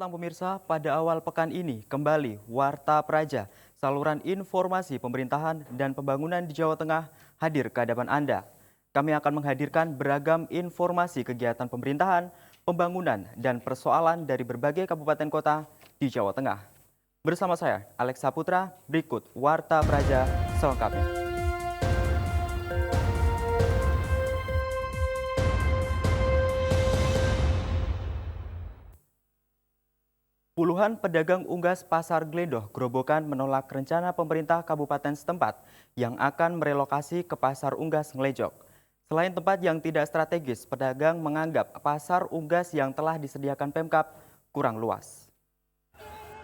Selamat petang pemirsa, pada awal pekan ini kembali Warta Praja, saluran informasi pemerintahan dan pembangunan di Jawa Tengah hadir ke hadapan Anda. Kami akan menghadirkan beragam informasi kegiatan pemerintahan, pembangunan, dan persoalan dari berbagai kabupaten kota di Jawa Tengah. Bersama saya, Alex Saputra, berikut Warta Praja selengkapnya. Puluhan pedagang unggas Pasar Gledoh Grobogan menolak rencana pemerintah kabupaten setempat yang akan merelokasi ke Pasar Unggas Ngelejok. Selain tempat yang tidak strategis, pedagang menganggap pasar unggas yang telah disediakan Pemkab kurang luas.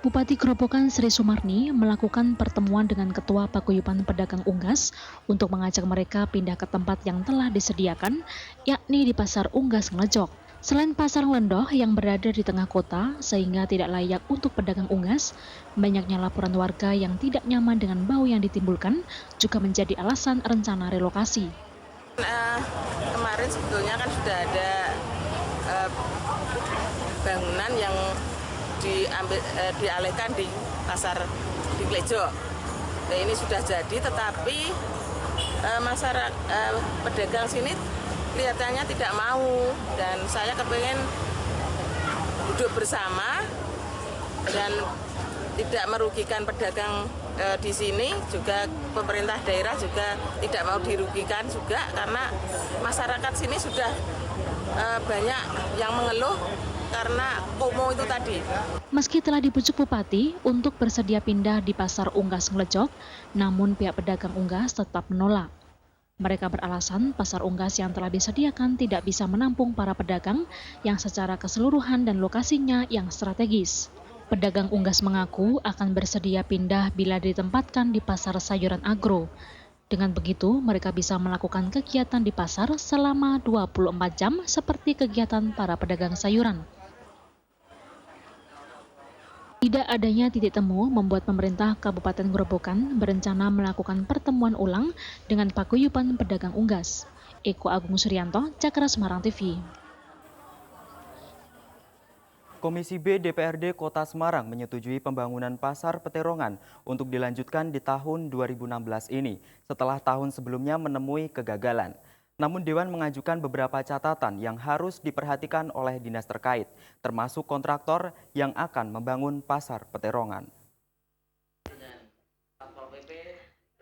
Bupati Grobogan Sri Sumarni melakukan pertemuan dengan Ketua Paguyuban Pedagang Unggas untuk mengajak mereka pindah ke tempat yang telah disediakan, yakni di Pasar Unggas Ngelejok. Selain pasar Lendoh yang berada di tengah kota sehingga tidak layak untuk pedagang unggas, banyaknya laporan warga yang tidak nyaman dengan bau yang ditimbulkan juga menjadi alasan rencana relokasi. Kemarin sebetulnya kan sudah ada bangunan yang dialihkan di pasar di Klejo. Nah, ini sudah jadi, tetapi masyarakat pedagang sini kelihatannya tidak mau, dan saya kepengen duduk bersama dan tidak merugikan pedagang di sini, juga pemerintah daerah juga tidak mau dirugikan juga, karena masyarakat sini sudah banyak yang mengeluh karena FOMO itu tadi. Meski telah dibujuk Bupati untuk bersedia pindah di Pasar Unggas Ngelejok, namun pihak pedagang unggas tetap menolak. Mereka beralasan pasar unggas yang telah disediakan tidak bisa menampung para pedagang yang secara keseluruhan dan lokasinya yang strategis. Pedagang unggas mengaku akan bersedia pindah bila ditempatkan di pasar sayuran agro. Dengan begitu, mereka bisa melakukan kegiatan di pasar selama 24 jam seperti kegiatan para pedagang sayuran. Tidak adanya titik temu membuat pemerintah Kabupaten Grobogan berencana melakukan pertemuan ulang dengan Paguyuban Pedagang Unggas. Eko Agung Suryanto, Cakra Semarang TV. Komisi B DPRD Kota Semarang menyetujui pembangunan Pasar Peterongan untuk dilanjutkan di tahun 2016 ini setelah tahun sebelumnya menemui kegagalan. Namun Dewan mengajukan beberapa catatan yang harus diperhatikan oleh dinas terkait, termasuk kontraktor yang akan membangun Pasar Peterongan.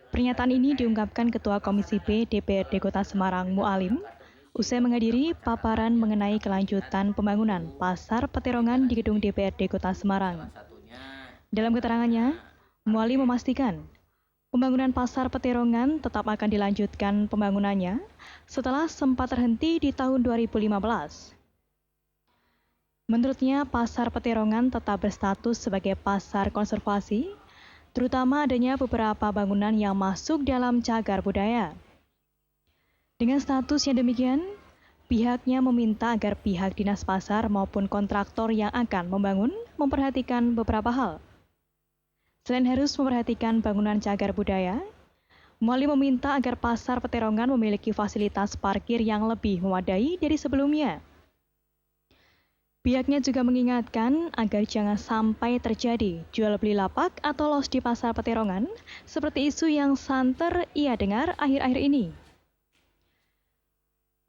Pernyataan ini diungkapkan Ketua Komisi B DPRD Kota Semarang Mualim usai menghadiri paparan mengenai kelanjutan pembangunan Pasar Peterongan di gedung DPRD Kota Semarang. Dalam keterangannya, Mualim memastikan pembangunan Pasar Peterongan tetap akan dilanjutkan pembangunannya setelah sempat terhenti di tahun 2015. Menurutnya, Pasar Peterongan tetap berstatus sebagai pasar konservasi, terutama adanya beberapa bangunan yang masuk dalam cagar budaya. Dengan status yang demikian, pihaknya meminta agar pihak dinas pasar maupun kontraktor yang akan membangun memperhatikan beberapa hal. Selain harus memperhatikan bangunan cagar budaya, Mualim meminta agar Pasar Peterongan memiliki fasilitas parkir yang lebih memadai dari sebelumnya. Pihaknya juga mengingatkan agar jangan sampai terjadi jual beli lapak atau los di Pasar Peterongan, seperti isu yang santer ia dengar akhir-akhir ini.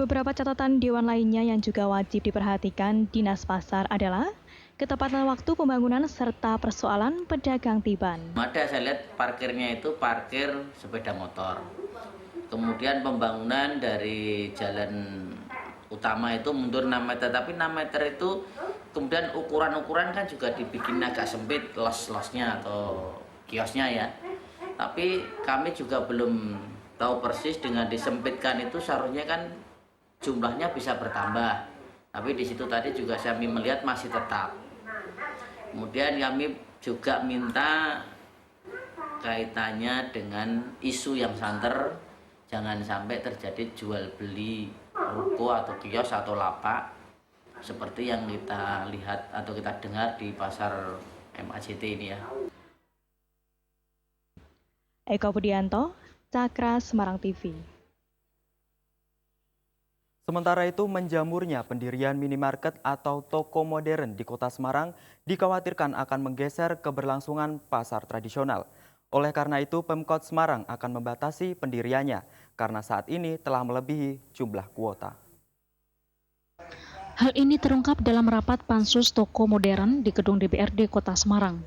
Beberapa catatan Dewan lainnya yang juga wajib diperhatikan dinas pasar adalah ketepatan waktu pembangunan serta persoalan pedagang tiban. Ada, saya lihat parkirnya itu parkir sepeda motor. Kemudian pembangunan dari jalan utama itu mundur 6 meter, tapi 6 meter itu kemudian ukuran-ukuran kan juga dibikin agak sempit los-losnya atau kiosnya ya. Tapi kami juga belum tahu persis dengan disempitkan itu seharusnya kan jumlahnya bisa bertambah. Tapi di situ tadi juga kami melihat masih tetap. Kemudian kami juga minta kaitannya dengan isu yang santer, jangan sampai terjadi jual beli ruko atau kios atau lapak seperti yang kita lihat atau kita dengar di pasar MACT ini ya. Eko Budianto, Cakra Semarang TV. Sementara itu, menjamurnya pendirian minimarket atau toko modern di Kota Semarang dikhawatirkan akan menggeser keberlangsungan pasar tradisional. Oleh karena itu, Pemkot Semarang akan membatasi pendiriannya karena saat ini telah melebihi jumlah kuota. Hal ini terungkap dalam rapat pansus toko modern di gedung DPRD Kota Semarang.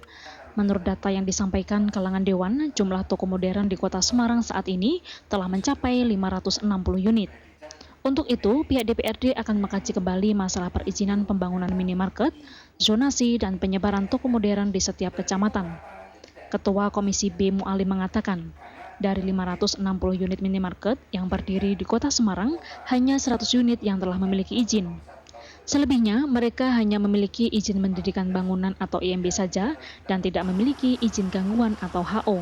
Menurut data yang disampaikan kalangan dewan, jumlah toko modern di Kota Semarang saat ini telah mencapai 560 unit. Untuk itu, pihak DPRD akan mengkaji kembali masalah perizinan pembangunan minimarket, zonasi, dan penyebaran toko modern di setiap kecamatan. Ketua Komisi B Mu'alim mengatakan, dari 560 unit minimarket yang berdiri di Kota Semarang, hanya 100 unit yang telah memiliki izin. Selebihnya, mereka hanya memiliki izin mendirikan bangunan atau IMB saja dan tidak memiliki izin gangguan atau HO.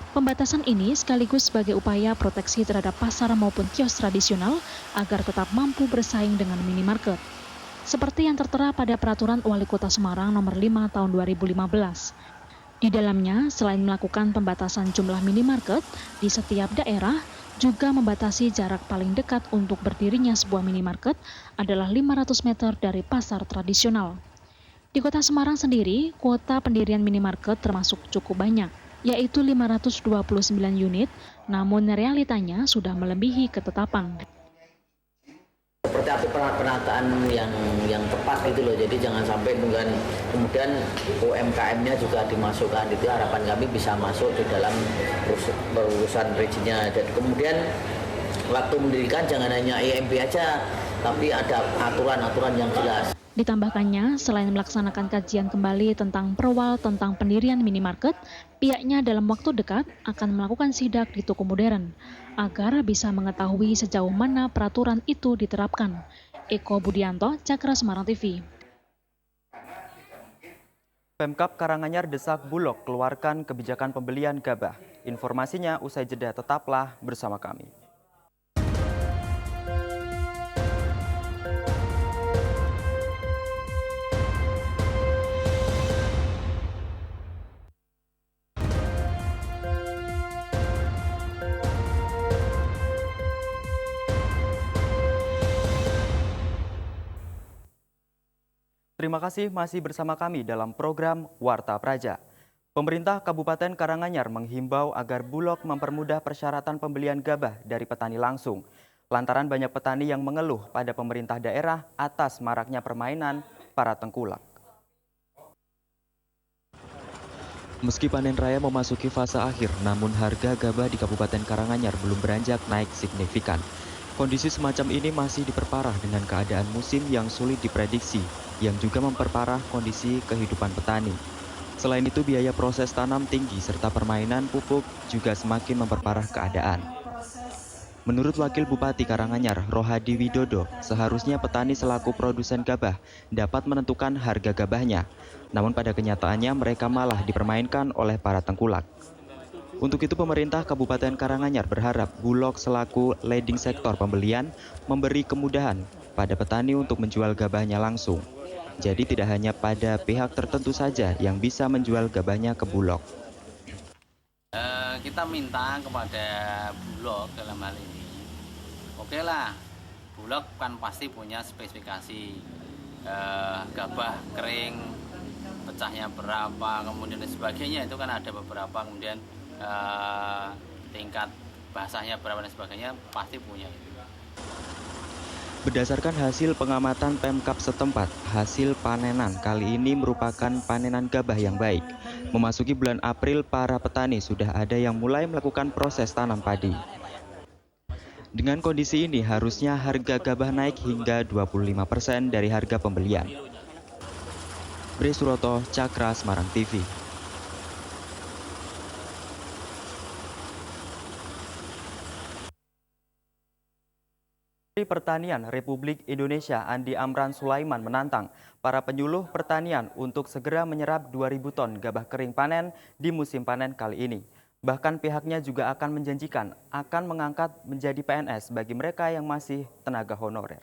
Pembatasan ini sekaligus sebagai upaya proteksi terhadap pasar maupun kios tradisional agar tetap mampu bersaing dengan minimarket. Seperti yang tertera pada Peraturan Wali Kota Semarang Nomor 5 Tahun 2015. Di dalamnya, selain melakukan pembatasan jumlah minimarket di setiap daerah, juga membatasi jarak paling dekat untuk berdirinya sebuah minimarket adalah 500 meter dari pasar tradisional. Di Kota Semarang sendiri, kuota pendirian minimarket termasuk cukup banyak, yaitu 529 unit, namun realitanya sudah melebihi ketetapan. Seperti apa penataan yang tepat gitu loh, jadi jangan sampai kemudian UMKM-nya juga dimasukkan, itu harapan kami bisa masuk di dalam urusan perizinnya. Dan kemudian waktu mendirikan jangan hanya IMB aja, tapi ada aturan-aturan yang jelas. Ditambahkannya, selain melaksanakan kajian kembali tentang perwal tentang pendirian minimarket, pihaknya dalam waktu dekat akan melakukan sidak di toko modern, agar bisa mengetahui sejauh mana peraturan itu diterapkan. Eko Budianto, Cakra Semarang TV. Pemkab Karanganyar desak Bulog keluarkan kebijakan pembelian gabah. Informasinya usai jeda, tetaplah bersama kami. Terima kasih masih bersama kami dalam program Warta Praja. Pemerintah Kabupaten Karanganyar menghimbau agar Bulog mempermudah persyaratan pembelian gabah dari petani langsung. Lantaran banyak petani yang mengeluh pada pemerintah daerah atas maraknya permainan para tengkulak. Meski panen raya memasuki fase akhir, namun harga gabah di Kabupaten Karanganyar belum beranjak naik signifikan. Kondisi semacam ini masih diperparah dengan keadaan musim yang sulit diprediksi, yang juga memperparah kondisi kehidupan petani. Selain itu, biaya proses tanam tinggi serta permainan pupuk juga semakin memperparah keadaan. Menurut Wakil Bupati Karanganyar, Rohadi Widodo, seharusnya petani selaku produsen gabah dapat menentukan harga gabahnya. Namun pada kenyataannya mereka malah dipermainkan oleh para tengkulak. Untuk itu pemerintah Kabupaten Karanganyar berharap Bulog selaku leading sektor pembelian memberi kemudahan pada petani untuk menjual gabahnya langsung. Jadi tidak hanya pada pihak tertentu saja yang bisa menjual gabahnya ke Bulog. Kita minta kepada Bulog dalam hal ini, oke lah, Bulog kan pasti punya spesifikasi gabah kering, pecahnya berapa, kemudian dan sebagainya, itu kan ada beberapa, kemudian tingkat basahnya berapa dan sebagainya pasti punya itu. Berdasarkan hasil pengamatan Pemkab setempat, hasil panenan kali ini merupakan panenan gabah yang baik. Memasuki bulan April, para petani sudah ada yang mulai melakukan proses tanam padi. Dengan kondisi ini, harusnya harga gabah naik hingga 25% dari harga pembelian. Bri Suroto, Cakra Semarang TV. Menteri Pertanian Republik Indonesia Andi Amran Sulaiman menantang para penyuluh pertanian untuk segera menyerap 2.000 ton gabah kering panen di musim panen kali ini. Bahkan pihaknya juga akan menjanjikan akan mengangkat menjadi PNS bagi mereka yang masih tenaga honorer.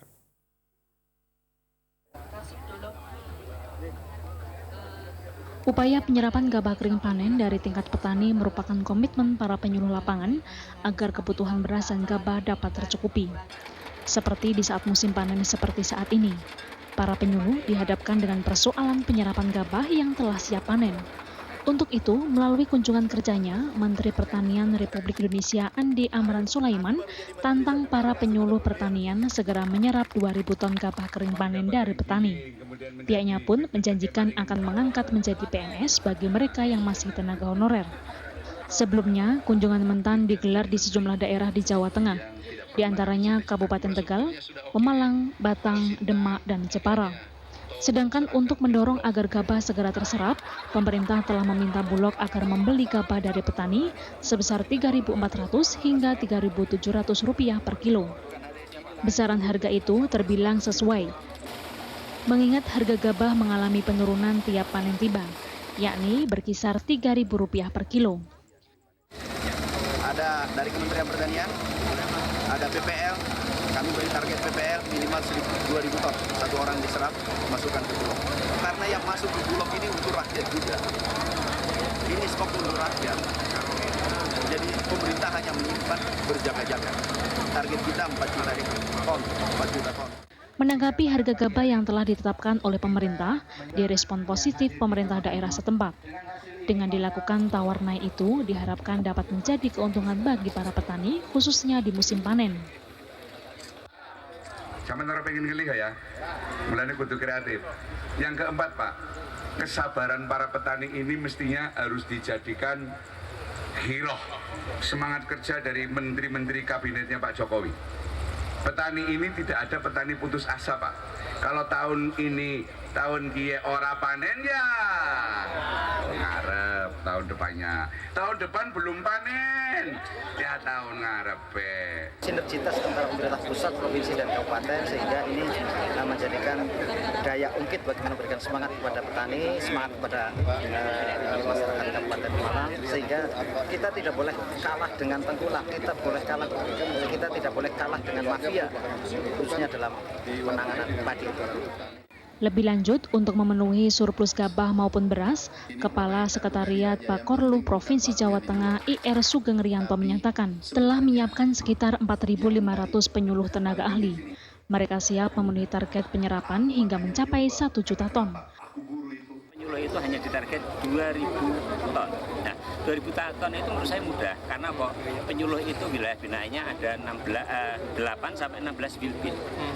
Upaya penyerapan gabah kering panen dari tingkat petani merupakan komitmen para penyuluh lapangan agar kebutuhan beras dan gabah dapat tercukupi. Seperti di saat musim panen seperti saat ini, para penyuluh dihadapkan dengan persoalan penyerapan gabah yang telah siap panen. Untuk itu, melalui kunjungan kerjanya, Menteri Pertanian Republik Indonesia Andi Amran Sulaiman tantang para penyuluh pertanian segera menyerap 2.000 ton gabah kering panen dari petani. Pihaknya pun menjanjikan akan mengangkat menjadi PNS bagi mereka yang masih tenaga honorer. Sebelumnya, kunjungan mentan digelar di sejumlah daerah di Jawa Tengah, di antaranya Kabupaten Tegal, Pemalang, Batang, Demak, dan Jepara. Sedangkan untuk mendorong agar gabah segera terserap, pemerintah telah meminta Bulog agar membeli gabah dari petani sebesar Rp3.400 hingga Rp3.700 per kilo. Besaran harga itu terbilang sesuai, mengingat harga gabah mengalami penurunan tiap panen tiba, yakni berkisar Rp3.000 per kilo. Ada dari Kementerian Pertanian, ada PPL, kami beri target PPL minimal 2.000 ton, satu orang diserap, masukkan ke Bulog. Karena yang masuk ke Bulog ini untuk rakyat juga. Ini stok untuk rakyat. Jadi pemerintah hanya menyimpan berjaga-jaga. Target kita 4 juta ton, 4 juta ton. Menanggapi harga gabah yang telah ditetapkan oleh pemerintah, direspon positif pemerintah daerah setempat. Dengan dilakukan tawar naik itu, diharapkan dapat menjadi keuntungan bagi para petani, khususnya di musim panen. Sementara pengen ngelih ya, mulanya kudu kreatif. Yang keempat Pak, kesabaran para petani ini mestinya harus dijadikan hiroh semangat kerja dari menteri-menteri kabinetnya Pak Jokowi. Petani ini tidak ada petani putus asa Pak. Kalau tahun ini, tahun kia ora panen ya ngarep tahun depannya. Tahun depan belum panen, ya tahun ngarep. Sinergitas antara pemerintah pusat, provinsi, dan kabupaten sehingga ini menjadikan daya ungkit bagaimana memberikan semangat kepada petani, semangat kepada masyarakat Kabupaten Pemalang, sehingga kita tidak boleh kalah dengan tengkulak, kita tidak boleh kalah dengan mafia, khususnya dalam penanganan padi. Lebih lanjut, untuk memenuhi surplus gabah maupun beras, Kepala Sekretariat Bakorlu Provinsi Jawa Tengah IR Sugeng Rianto menyatakan telah menyiapkan sekitar 4.500 penyuluh tenaga ahli. Mereka siap memenuhi target penyerapan hingga mencapai 1 juta ton. Penyuluh itu hanya ditarget 2.000 ton. Nah, 2.000 ton itu menurut saya mudah karena kok penyuluh itu wilayah binanya ada 8 sampai 16 wilbin.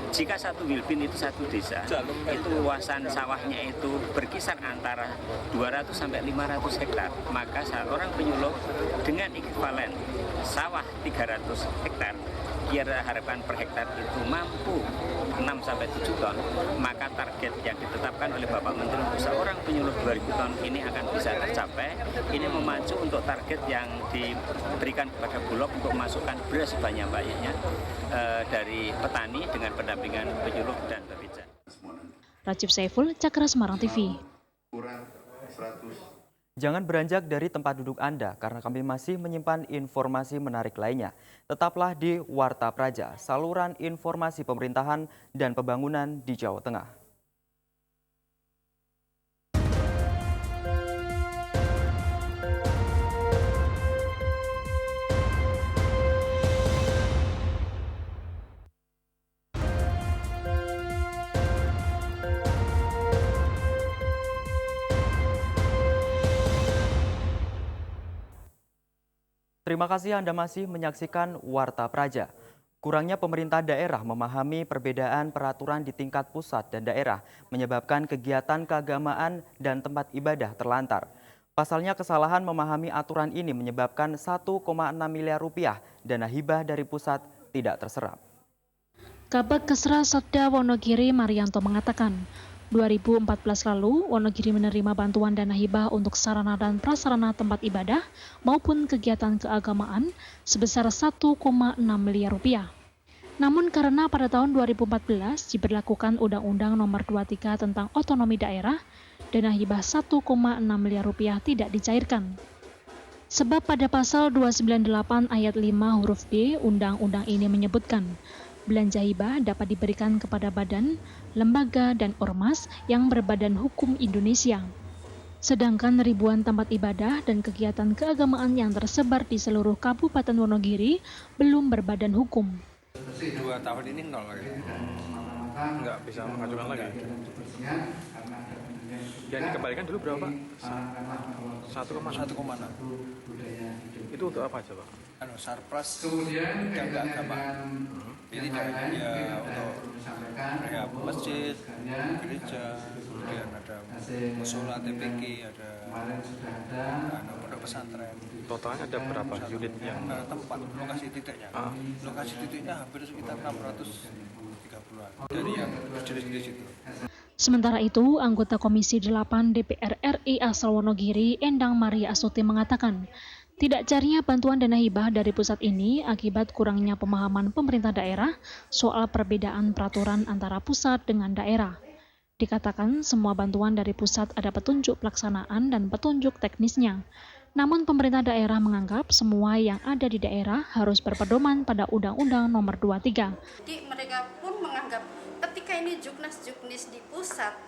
Jika satu wilbin itu satu desa, itu luasan sawahnya itu berkisar antara 200 sampai 500 hektar. Maka seorang penyuluh dengan ekivalen sawah 300 hektar, kira harapan per hektar itu mampu 6 sampai 7 ton, maka target yang ditetapkan oleh Bapak Menteri untuk seorang penyuluh 2.000 ton ini akan bisa tercapai. Ini memacu untuk target yang diberikan kepada Bulog untuk masukkan beras sebanyak-banyaknya dari petani dengan pendampingan penyuluh dan Bapeda. Rajib Saiful, Cakra Semarang TV. Jangan beranjak dari tempat duduk Anda karena kami masih menyimpan informasi menarik lainnya. Tetaplah di Warta Praja, saluran informasi pemerintahan dan pembangunan di Jawa Tengah. Terima kasih Anda masih menyaksikan Warta Praja. Kurangnya pemerintah daerah memahami perbedaan peraturan di tingkat pusat dan daerah menyebabkan kegiatan keagamaan dan tempat ibadah terlantar. Pasalnya kesalahan memahami aturan ini menyebabkan 1,6 miliar rupiah dana hibah dari pusat tidak terserap. Kabag Kesra Setda Wonogiri Marianto mengatakan, 2014 lalu, Wonogiri menerima bantuan dana hibah untuk sarana dan prasarana tempat ibadah maupun kegiatan keagamaan sebesar 1,6 miliar rupiah. Namun karena pada tahun 2014 diberlakukan Undang-Undang Nomor 23 tentang Otonomi Daerah, dana hibah 1,6 miliar rupiah tidak dicairkan. Sebab pada pasal 298 ayat 5 huruf D Undang-Undang ini menyebutkan, belanja hibah dapat diberikan kepada badan, lembaga, dan ormas yang berbadan hukum Indonesia. Sedangkan ribuan tempat ibadah dan kegiatan keagamaan yang tersebar di seluruh Kabupaten Wonogiri belum berbadan hukum. 2 tahun ini nol lagi. Nggak bisa mengajukan lagi. Yang dikembalikan dulu berapa, Pak? 1,6. Itu untuk apa aja, Pak? Surplus nggak gampang. Ini ya untuk rehab masjid, gereja, kemudian ada musola, TPG, ada pondok pesantren. Totalnya ada berapa unit yang tempat lokasi titiknya? Lokasi titiknya hampir sekitar 630-an dari yang berdiri di situ. Sementara itu, anggota Komisi 8 DPR RI asal Wonogiri, Endang Maria Astuti mengatakan, tidak carinya bantuan dana hibah dari pusat ini akibat kurangnya pemahaman pemerintah daerah soal perbedaan peraturan antara pusat dengan daerah. Dikatakan semua bantuan dari pusat ada petunjuk pelaksanaan dan petunjuk teknisnya. Namun pemerintah daerah menganggap semua yang ada di daerah harus berpedoman pada Undang-Undang Nomor 23. Jadi mereka pun menganggap ketika ini juknis di pusat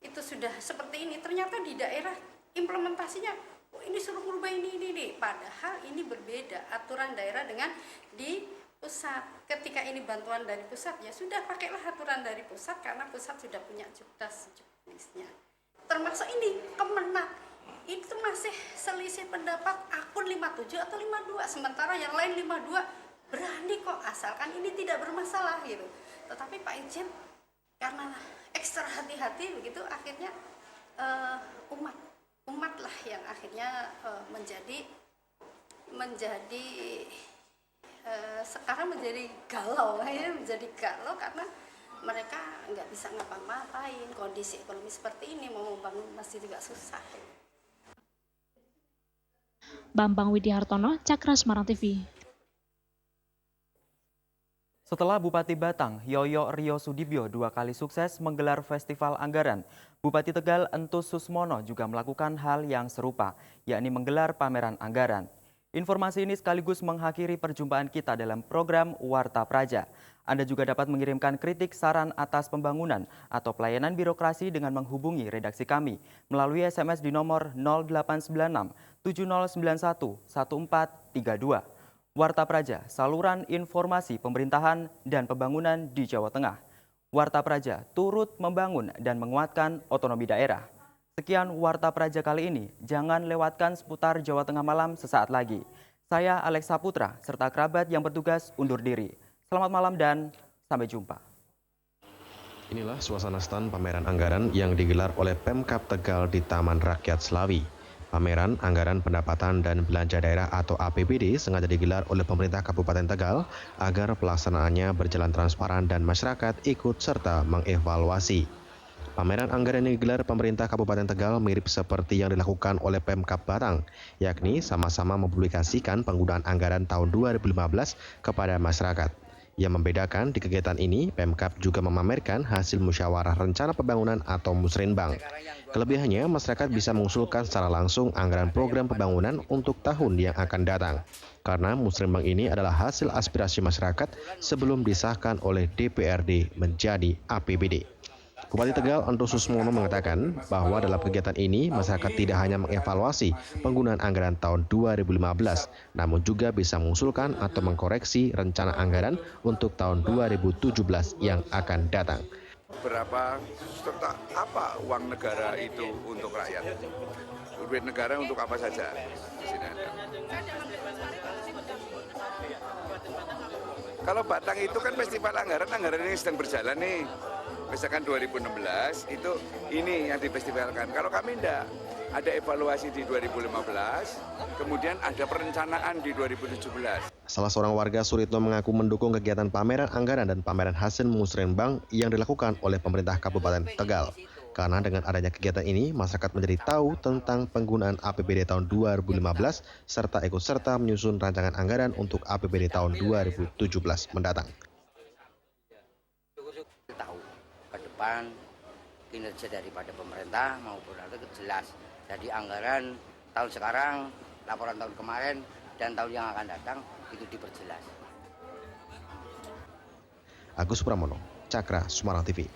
itu sudah seperti ini, ternyata di daerah implementasinya ini suruh merubah ini. Padahal ini berbeda aturan daerah dengan di pusat. Ketika ini bantuan dari pusat, ya sudah pakailah aturan dari pusat karena pusat sudah punya juknisnya. Termasuk ini Kemenak, itu masih selisih pendapat akun 57 atau 52, sementara yang lain 52 berani kok asalkan ini tidak bermasalah gitu. Tetapi Pak Ijen karena ekstra hati-hati begitu akhirnya umat lah yang akhirnya sekarang menjadi galau karena mereka nggak bisa ngapa-ngapain, kondisi ekonomi seperti ini mau membangun masjid juga susah. Bambang Widihartono, Cakra Semarang TV. Setelah Bupati Batang, Yoyo Rio Sudibyo 2 kali sukses menggelar festival anggaran, Bupati Tegal Entus Susmono juga melakukan hal yang serupa, yakni menggelar pameran anggaran. Informasi ini sekaligus mengakhiri perjumpaan kita dalam program Warta Praja. Anda juga dapat mengirimkan kritik saran atas pembangunan atau pelayanan birokrasi dengan menghubungi redaksi kami melalui SMS di nomor 0896 7091 1432. Warta Praja, saluran informasi pemerintahan dan pembangunan di Jawa Tengah. Warta Praja turut membangun dan menguatkan otonomi daerah. Sekian Warta Praja kali ini. Jangan lewatkan seputar Jawa Tengah malam sesaat lagi. Saya Alexa Putra serta kerabat yang bertugas undur diri. Selamat malam dan sampai jumpa. Inilah suasana stand pameran anggaran yang digelar oleh Pemkab Tegal di Taman Rakyat Slawi. Pameran Anggaran Pendapatan dan Belanja Daerah atau APBD sengaja digelar oleh pemerintah Kabupaten Tegal agar pelaksanaannya berjalan transparan dan masyarakat ikut serta mengevaluasi. Pameran anggaran yang digelar pemerintah Kabupaten Tegal mirip seperti yang dilakukan oleh Pemkab Batang, yakni sama-sama mempublikasikan penggunaan anggaran tahun 2015 kepada masyarakat. Yang membedakan di kegiatan ini, Pemkab juga memamerkan hasil musyawarah rencana pembangunan atau Musrenbang. Kelebihannya, masyarakat bisa mengusulkan secara langsung anggaran program pembangunan untuk tahun yang akan datang. Karena Musrenbang ini adalah hasil aspirasi masyarakat sebelum disahkan oleh DPRD menjadi APBD. Bupati Tegal Entus Susmono mengatakan bahwa dalam kegiatan ini masyarakat tidak hanya mengevaluasi penggunaan anggaran tahun 2015, namun juga bisa mengusulkan atau mengkoreksi rencana anggaran untuk tahun 2017 yang akan datang. Berapa serta apa uang negara itu untuk rakyat? Duit negara untuk apa saja? Di sini ada. Kalau Batang itu kan festival anggaran ini sedang berjalan nih. Misalkan 2016 itu ini yang difestivalkan. Kalau kami enggak, ada evaluasi di 2015, kemudian ada perencanaan di 2017. Salah seorang warga Suritno mengaku mendukung kegiatan pameran anggaran dan pameran hasil Musrenbang yang dilakukan oleh pemerintah Kabupaten Tegal. Karena dengan adanya kegiatan ini, masyarakat menjadi tahu tentang penggunaan APBD tahun 2015 serta ikut serta menyusun rancangan anggaran untuk APBD tahun 2017 mendatang. Kinerja daripada pemerintah maupun itu jelas. Jadi anggaran tahun sekarang, laporan tahun kemarin, dan tahun yang akan datang itu diperjelas. Agus Pramono, Cakra Semarang TV.